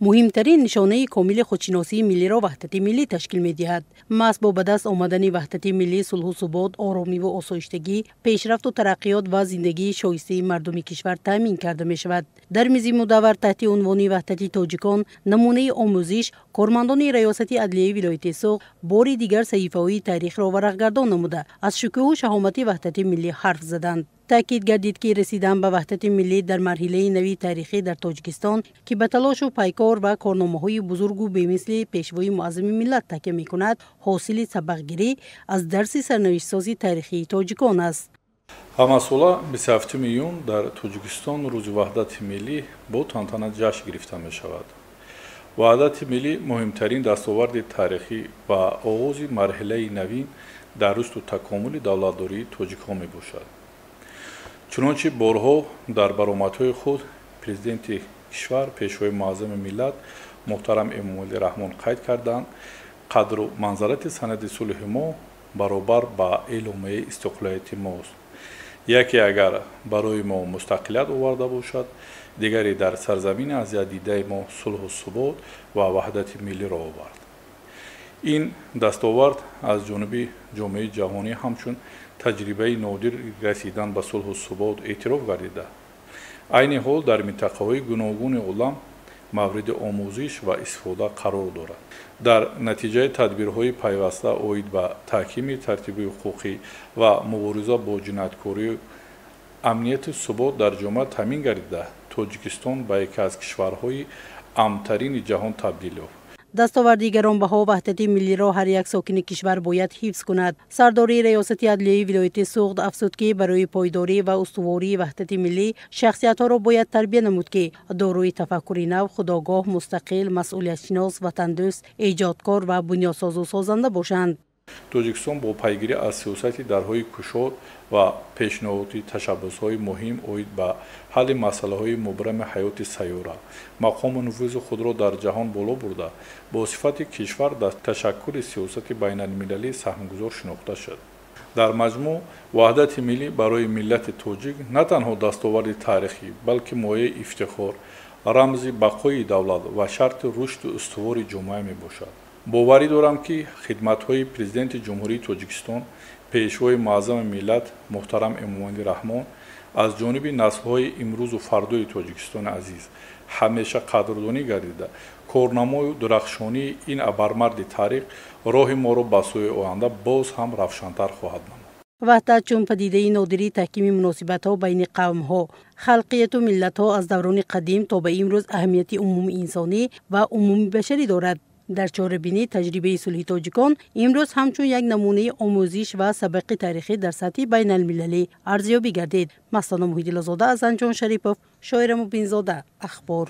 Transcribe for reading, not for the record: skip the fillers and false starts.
مهمترین نشانه کامل خودشناسی ملی را وحدت ملی تشکیل می‌دهد. محض با به دست آمدن وحدت ملی، صلح و ثبات، آرامی و آسایشگی، پیشرفت و ترقیات و زندگی شایسته مردم کشور تامین کرده می‌شود. در میز مدور تحت عنوان وحدت تاجیکان، نمونه آموزش، کارمندان ریاست عدلیه ولایت سوق باری دیگر صحیفه‌های تاریخ را ورق‌گردان نموده از شکوه و شهامت وحدت ملی حرف زدند. تاکید گردید که رسیدن به وحدت ملی در مرحله نوی تاریخی در تاجیکستان که به تلاش و پیکار و کارنامه‌های بزرگ و بی‌مثل پیشوای معظم ملت تکیه می‌کند، حاصل سبق‌گیری از درس سرنوشت‌سازی تاریخی تاجیکان است. ҳамасола 27 июн дар Тоҷикистон рӯзи ваҳдати миллӣ бо тантана ҷашн гирифта мешавад. ваҳдати миллӣ муҳимтарин дастоварди таърихӣ ва оғози марҳилаи навин дар рушду такомули давлатдории тоҷикҳо мебошад. чунончи борҳо дар баромадҳои худ президенти кишвар пешвои муаззами миллат муҳтарам эмомалӣ раҳмон қайд карданд, қадру манзарати санади сулҳи мо баробар ба эъломияи истиқлолияти мост. яке агар барои мо мустақилият оварда бошад, дигаре дар сарзамини аз ядидаи мо сулҳу субот ва ваҳдати миллиро овард. ин дастовард аз ҷониби ҷомеаи ҷаҳонӣ ҳамчун таҷрибаи нодир расидан ба сулҳу субот эътироф гардида. айни ҳол дар минтақаҳои гуногуни олам мавриди омӯзиш ва истифода қарор дорад. дар натиҷаи тадбирҳои пайваста оид ба таҳкими тартиби ҳуқуқӣ ва мубориза бо ҷинояткорию амнияти субот дар ҷомеа таъмин гардида, тоҷикистон ба яке аз кишварҳои амнтарини ҷаҳон табдил ёфт. دستاوردی گرانبها وحدت ملی را هر یک ساکن کشور باید حفظ کند. سرداری ریاست عدلیه ولایت سوق افزود که برای پایداری و استواری وحدت ملی شخصیت‌ها را باید تربیت نمود که دارای تفکر نو، خودآگاه، مستقل، مسئولیت شناس، وطندوست، ایجادکار و بنیادساز و سازنده باشند. тоҷикистон бо пайгирӣ аз сиёсати дарҳои кушод ва пешниҳоди ташаббусҳои муҳим оид ба ҳалли масъалаҳои мубрами ҳаёти сайёра мақому нуфузи худро дар ҷаҳон боло бурда, бо сифати кишвар дар ташаккули сиёсати байналмилалӣ саҳмгузор шинохта шуд. дар маҷмӯъ ваҳдати миллӣ барои миллати тоҷик на танҳо дастоварди таърихӣ, балки моеъи ифтихор, рамзи бақои давлат ва шарти рушди устувори ҷомеа мебошад. боварӣ дорам ки хидматҳои президенти ҷумҳурии тоҷикистон пешвои муаззами миллат муҳтарам эмомалӣ раҳмон аз ҷониби наслҳои имрӯзу фардои тоҷикистони азиз ҳамеша қадрдонӣ гардида, корнамою дурахшонии ин абармарди таърих роҳи моро ба сӯи оянда боз ҳам равшантар хоҳад намуд. وحدت چون پدیده نادری تحکیم مناسبت‌ها بین قوم‌ها، خلقیت و ملت‌ها از دوران قدیم تا به امروز اهمیت عمومی انسانی و عمومی بشری دارد. در چاره‌بینی تجربه صلح تاجیکان امروز همچون یک نمونه آموزش و سابقه تاریخی در سطح بین المللی ارزیابی گردید. مستانه محیدی لازاده از انجان شریفوف، شاعر مبین‌زاده، اخبار.